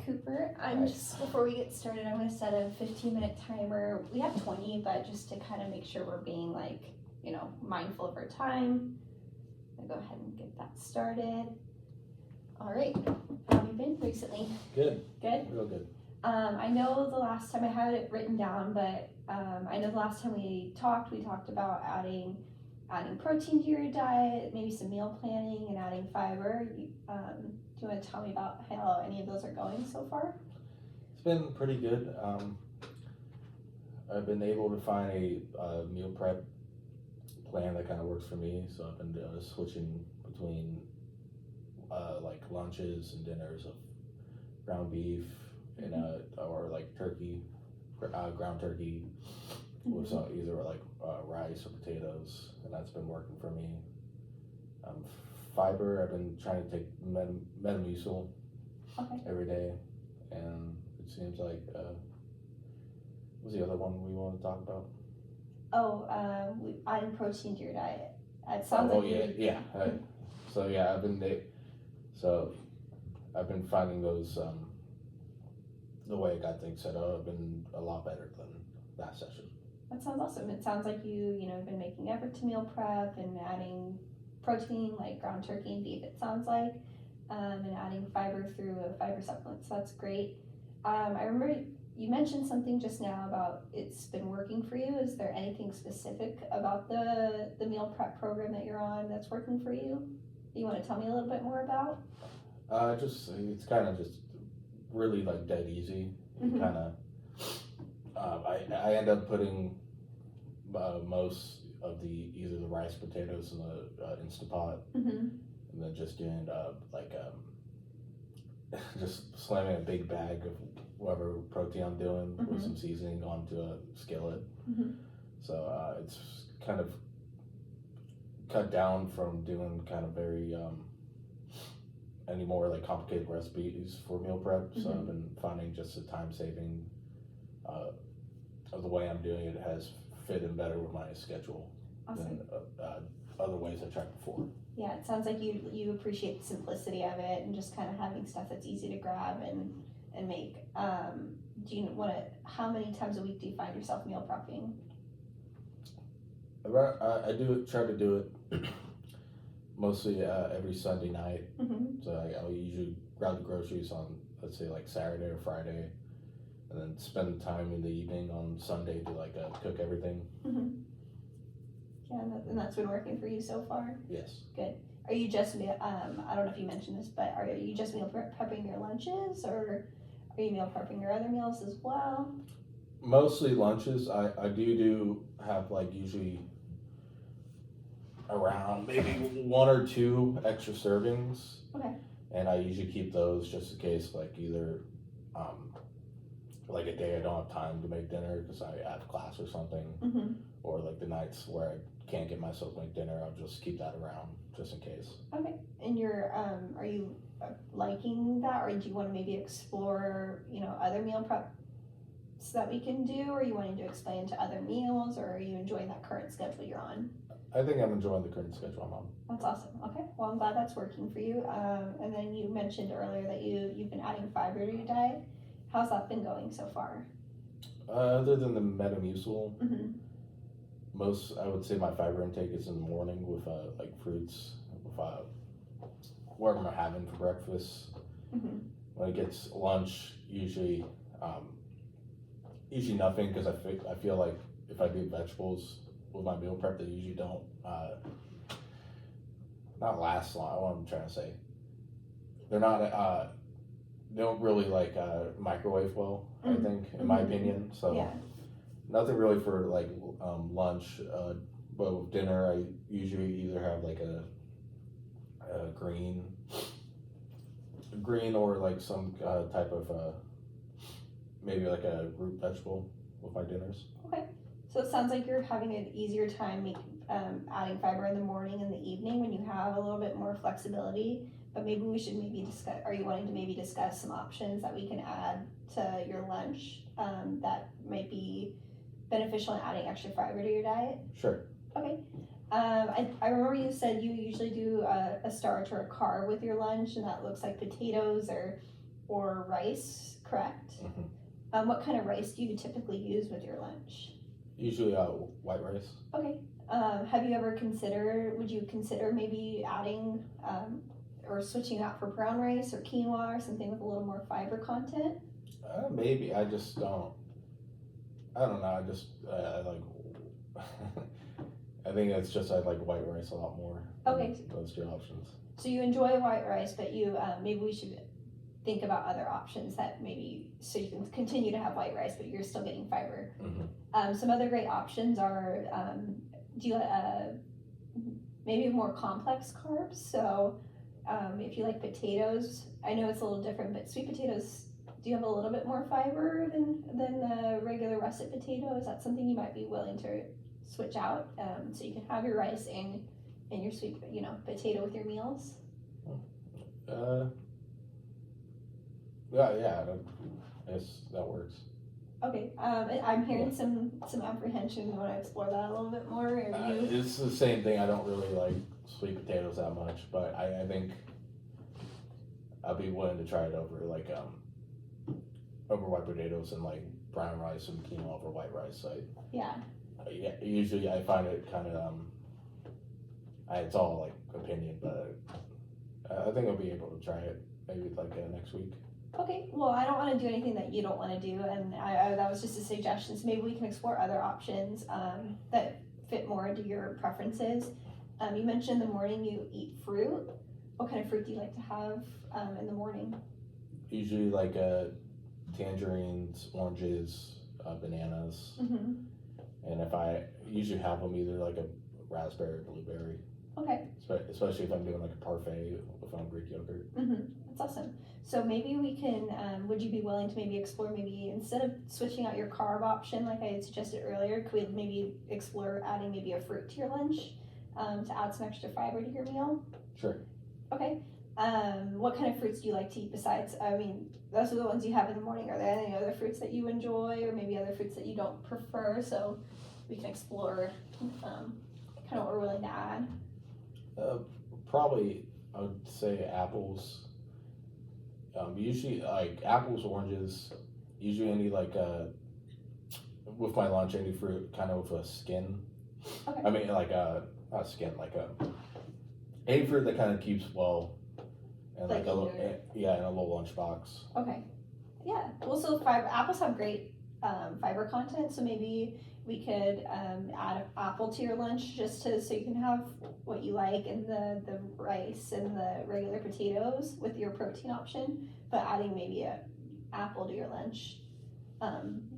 Cooper. I'm just, before we get started, I'm going to set a 15-minute timer. We have 20, but just to kind of make sure we're being mindful of our time. I'll go ahead and get that started. All right. How have you been recently? Good. Good? Real good. I know the last time I had it written down, but I know the last time we talked about adding protein to your diet, maybe some meal planning, and adding fiber. Do you want to tell me about how any of those are going so far? It's been pretty good. I've been able to find a meal prep plan that kind of works for me. So I've been switching between like lunches and dinners of ground beef and or like turkey, ground turkey, with some either like rice or potatoes, and that's been working for me. Fiber, I've been trying to take Metamucil every day, and it seems like what's the other one we want to talk about? Adding protein to your diet. It sounds I've been finding those the way I got things set up. I've been a lot better than that session. That sounds awesome. It sounds like you've been making effort to meal prep and adding protein like ground turkey and beef, it sounds like, and adding fiber through a fiber supplement. So that's great. I remember you mentioned something just now about it's been working for you. Is there anything specific about the meal prep program that you're on that's working for you? You want to tell me a little bit more about? It's kind of just really like dead easy. Kind of, I end up putting most of either the rice, potatoes in the Instapot, and then just doing just slamming a big bag of whatever protein I'm doing with some seasoning onto a skillet. So it's kind of cut down from doing kind of very any more like complicated recipes for meal prep. So I've been finding just the time saving of the way I'm doing it has fit in better with my schedule than other ways I tried before. Yeah, it sounds like you appreciate the simplicity of it and just kind of having stuff that's easy to grab and make. Do you want to? How many times a week do you find yourself meal prepping? I do try to do it mostly every Sunday night. So I'll usually grab the groceries on, let's say, like Saturday or Friday, and then spend time in the evening on Sunday to cook everything. Yeah, and that's been working for you so far? Yes. Good. Are you just, I don't know if you mentioned this, but are you just meal prepping your lunches, or are you meal prepping your other meals as well? Mostly lunches. I do have usually around maybe 1 or 2 extra servings. Okay. And I usually keep those just in case, either a day I don't have time to make dinner because I have class or something, or the nights where I can't get myself to make dinner, I'll just keep that around just in case. Okay. And are you liking that, or do you want to maybe explore, other meal preps that we can do, or are you wanting to expand to other meals, or are you enjoying that current schedule you're on? I think I'm enjoying the current schedule I'm on. That's awesome. Okay. Well, I'm glad that's working for you. And then you mentioned earlier that you've been adding fiber to your diet. How's that been going so far? Other than the Metamucil, I would say my fiber intake is in the morning with fruits, with whatever I'm having for breakfast. When it gets lunch, usually nothing, because I feel like if I do vegetables with my meal prep, they usually don't not last long. What I'm trying to say, they're not they don't really microwave well. I think, in my opinion. So nothing really for lunch. But with dinner, I usually either have a green or some type of maybe a root vegetable with my dinners. Okay. So it sounds like you're having an easier time adding fiber in the morning and the evening when you have a little bit more flexibility. But maybe we should discuss. Are you wanting to maybe discuss some options that we can add to your lunch that might be beneficial in adding extra fiber to your diet? Sure. Okay. I remember you said you usually do a starch or a carb with your lunch, and that looks like potatoes or rice, correct? What kind of rice do you typically use with your lunch? Usually white rice. Okay. Have you ever would you consider maybe adding or switching out for brown rice or quinoa or something with a little more fiber content? Maybe. I just don't. I don't know. I like. I think it's just I like white rice a lot more. Okay. Those two options. So you enjoy white rice, but you maybe we should think about other options that maybe so you can continue to have white rice, but you're still getting fiber. Some other great options are do you maybe more complex carbs. So if you like potatoes, I know it's a little different, but sweet potatoes do have a little bit more fiber than the regular russet potato. Is that something you might be willing to switch out so you can have your rice and your sweet potato with your meals? Yeah, I guess that works. Okay, I'm hearing some apprehension. You want to explore that a little bit more? Or It's the same thing. I don't really like sweet potatoes that much, but I think I'll be willing to try it over over white potatoes and like brown rice and quinoa over white rice. Yeah, usually I find it kind of it's all like opinion, but I think I'll be able to try it maybe next week. Okay, well, I don't want to do anything that you don't want to do, and that was just a suggestion. So maybe we can explore other options that fit more into your preferences. You mentioned in the morning you eat fruit. What kind of fruit do you like to have in the morning? Usually tangerines, oranges, bananas, and if I usually have them either like a raspberry or blueberry. Okay. Especially if I'm doing like a parfait with Greek yogurt. That's awesome. So maybe we can, would you be willing to maybe explore instead of switching out your carb option like I had suggested earlier, could we maybe explore adding maybe a fruit to your lunch to add some extra fiber to your meal? Sure. Okay. What kind of fruits do you like to eat besides, those are the ones you have in the morning. Are there any other fruits that you enjoy or maybe other fruits that you don't prefer? So we can explore kind of what we're willing to add. Probably I would say apples. Usually like apples, oranges. Usually any with my lunch, any fruit kind of with a skin. Okay. I mean not skin, any fruit that kind of keeps well, and Like a little in a little lunchbox. Okay. Yeah. Well, so apples have great fiber content, so maybe we could add an apple to your lunch just so you can have what you like and the rice and the regular potatoes with your protein option, but adding maybe an apple to your lunch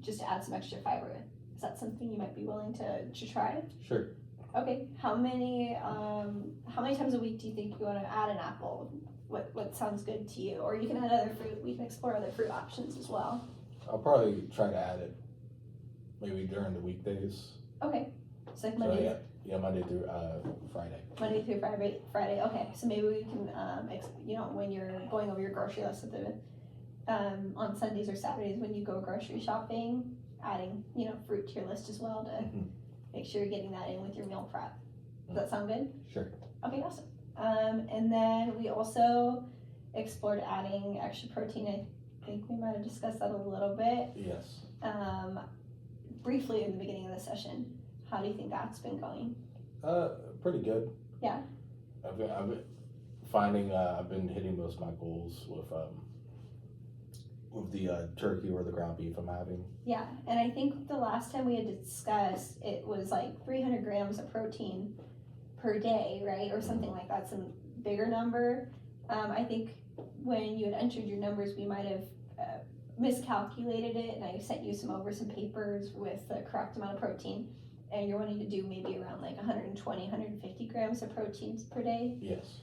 just to add some extra fiber. Is that something you might be willing to try? Sure. Okay. How many times a week do you think you want to add an apple? What sounds good to you? Or you can add other fruit. We can explore other fruit options as well. I'll probably try to add it maybe during the weekdays. Okay. It's like Monday. So Monday through Friday. Monday through Friday. Okay. So maybe we can, when you're going over your grocery list on Sundays or Saturdays when you go grocery shopping, adding, fruit to your list as well to make sure you're getting that in with your meal prep. Does that sound good? Sure. Okay, awesome. And then we also explored adding extra protein. I think we might have discussed that a little bit. Yes. Briefly in the beginning of the session. How do you think that's been going? Pretty good. Yeah. I've been finding I've been hitting most of my goals with the turkey or the ground beef I'm having. Yeah, and I think the last time we had discussed it was like 300 grams of protein per day, right, or something like that, some bigger number. I think when you had entered your numbers, we might have miscalculated it, and I sent you some papers with the correct amount of protein, and you're wanting to do maybe around like 120, 150 grams of proteins per day. Yes.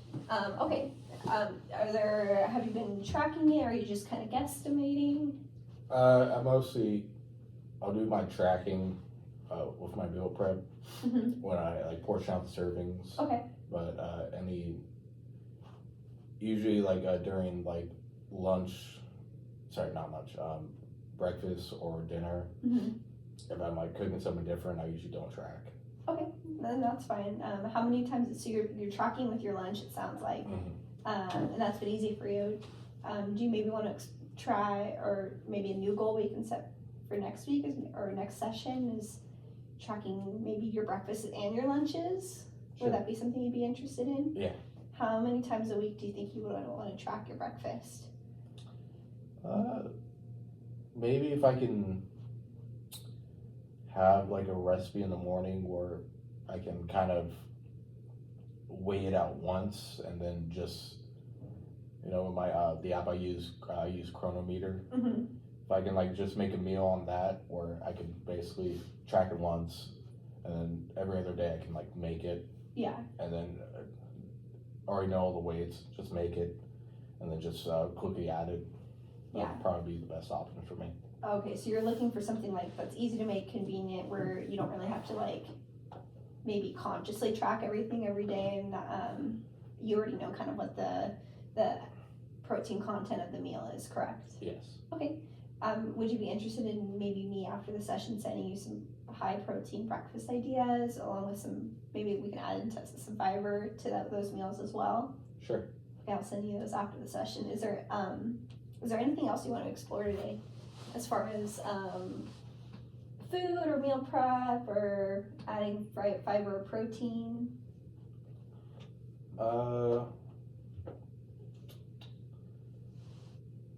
Okay. Have you been tracking it, or are you just kind of guesstimating? I'll do my tracking with my meal prep when I portion out the servings. Okay. But usually during breakfast or dinner, if I'm cooking something different, I usually don't track. Okay, then that's fine. How many times? So you're tracking with your lunch, it sounds like, and that's been easy for you. Do you maybe want to try, or maybe a new goal we can set for next week or next session is tracking maybe your breakfasts and your lunches. Sure. Would that be something you'd be interested in? Yeah. How many times a week do you think you would want to track your breakfast? Maybe if I can have like a recipe in the morning where I can kind of weigh it out once and then just, my the app I use Chronometer. Mm-hmm. If I can like just make a meal on that, where I can basically track it once, and then every other day I can like make it. Yeah. And then already know all the weights, just make it, and then just quickly add it. That would probably be the best option for me. Okay, so you're looking for something like that's easy to make, convenient, where you don't really have to like maybe consciously track everything every day, and you already know kind of what the protein content of the meal is, correct? Yes. Okay. Would you be interested in maybe me after the session sending you some high protein breakfast ideas, along with maybe we can add in some fiber to those meals as well? Sure. Okay, I'll send you those after the session. Is there anything else you want to explore today, as far as food or meal prep or adding fiber or protein?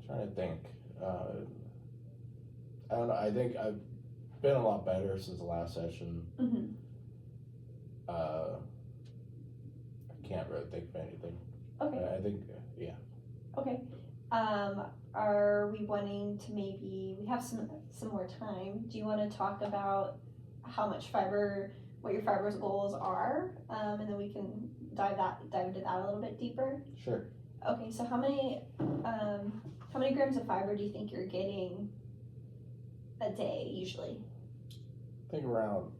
Trying to think. I don't know. I think I've been a lot better since the last session. Mm-hmm. I can't really think of anything. Okay. I think, yeah. Okay. Are we wanting to we have some more time. Do you want to talk about how much fiber, what your fiber's goals are, and then we can dive into that a little bit deeper? Sure. Okay, so how many grams of fiber do you think you're getting a day usually? I think around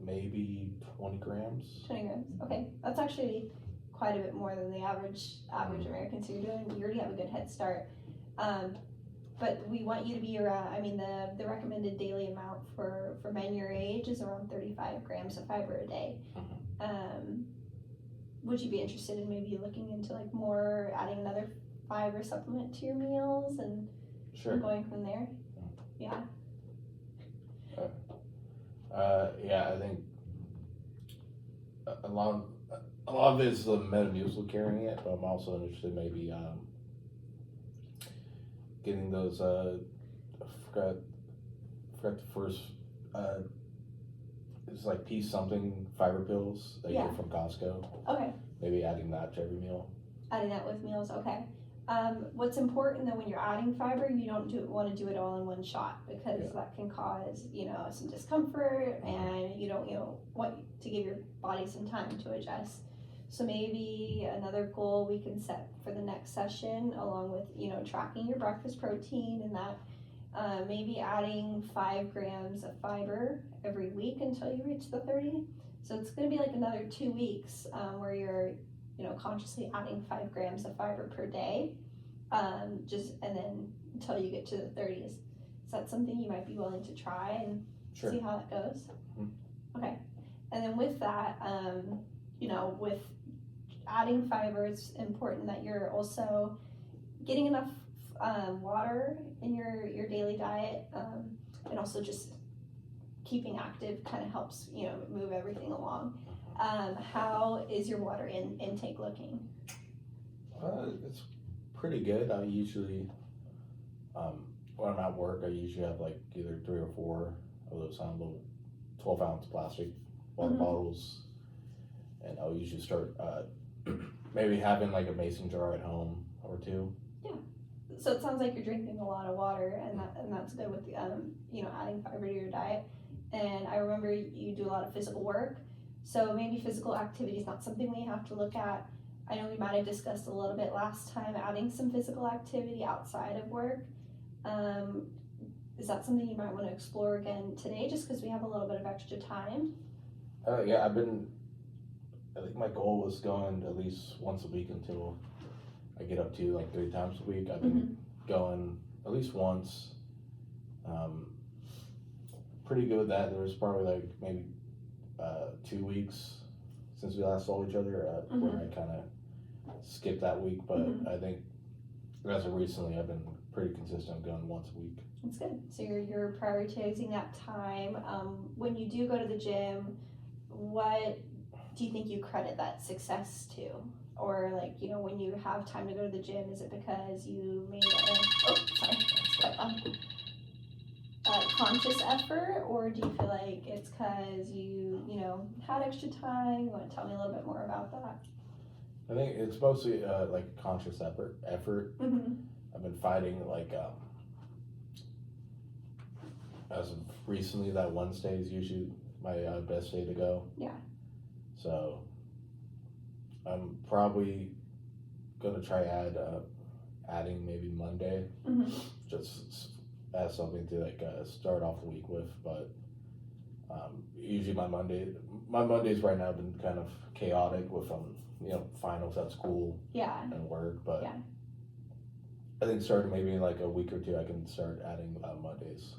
maybe 20 grams. 20 grams. Okay, that's actually quite a bit more than the average American. So you already have a good head start. But we want you to be around. I mean, the recommended daily amount for men your age is around 35 grams of fiber a day. Mm-hmm. Would you be interested in maybe looking into like more adding another fiber supplement to your meals and Sure. going from there? Yeah. Yeah, I think a lot of it is the Metamucil carrying it, but I'm also interested maybe getting those I forgot the first it's like Peace something fiber pills that you get from Costco. Okay. Maybe adding that to every meal. Adding that with meals, okay. What's important though when you're adding fiber, you don't want to do it all in one shot, because that can cause some discomfort, and you don't want to give your body some time to adjust. So maybe another goal we can set for the next session, along with tracking your breakfast protein, and that maybe adding 5 grams of fiber every week until you reach the 30. So it's going to be like another 2 weeks where you're consciously adding 5 grams of fiber per day, and then until you get to the 30s. Is that something you might be willing to try and Sure. see how that goes? Mm-hmm. Okay. And then with that, with adding fiber, it's important that you're also getting enough water in your daily diet, and also just keeping active kind of helps move everything along. How is your water intake looking? It's pretty good. I usually, when I'm at work, I usually have like either 3 or 4 of those little 12-ounce plastic water bottles, and I'll usually start maybe having like a mason jar at home or 2. Yeah. So it sounds like you're drinking a lot of water, and that's good with adding fiber to your diet. And I remember you do a lot of physical work. So maybe physical activity is not something we have to look at. I know we might have discussed a little bit last time adding some physical activity outside of work. Is that something you might want to explore again today, just because we have a little bit of extra time? Yeah, I think my goal was going at least once a week until I get up to like 3 times a week. I've been going at least once. Pretty good with that. There was probably like maybe 2 weeks since we last saw each other where I kind of skipped that week, but I think as of recently, I've been pretty consistent going once a week. That's good. So you're prioritizing that time. When you do go to the gym, what do you think you credit that success to? Or like, you know, when you have time to go to the gym, is it because you made a conscious effort, or do you feel like it's because you know, had extra time? You want to tell me a little bit more about that? I think it's mostly like a conscious effort. Mm-hmm. I've been fighting like as of recently that Wednesday is usually my best day to go. Yeah. So I'm probably gonna try adding maybe Monday, Mm-hmm. just as something to like start off the week with. But usually my Mondays right now have been kind of chaotic with you know, finals at school Yeah. and work. But Yeah. I think starting maybe in like a week or two, I can start adding Mondays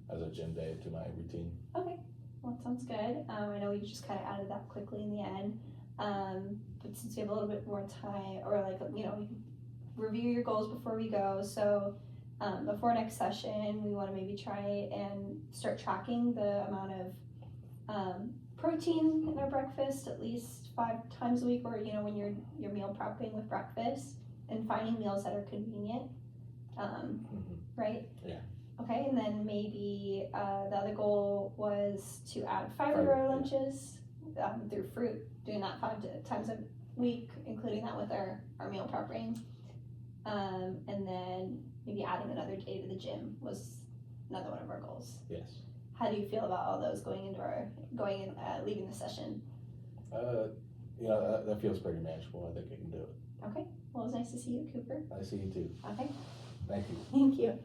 as a gym day to my routine. Okay. Well, that sounds good. I know we just kind of added that quickly in the end. But since we have a little bit more time, or like, you know, we can review your goals before we go. So before next session, we want to maybe try and start tracking the amount of protein in our breakfast at least 5 times a week, or, you know, when you're meal prepping with breakfast, and finding meals that are convenient. Right? Yeah. Okay, and then maybe the other goal was to add fiber to Fiber, our yeah. lunches through fruit, doing that 5 times a week, including that with our meal prepping. And then maybe adding another day to the gym was another one of our goals. Yes. How do you feel about all those leaving the session? You know, that feels pretty manageable. I think I can do it. Okay, well, it was nice to see you, Cooper. I see you too. Okay, Thank you. thank you.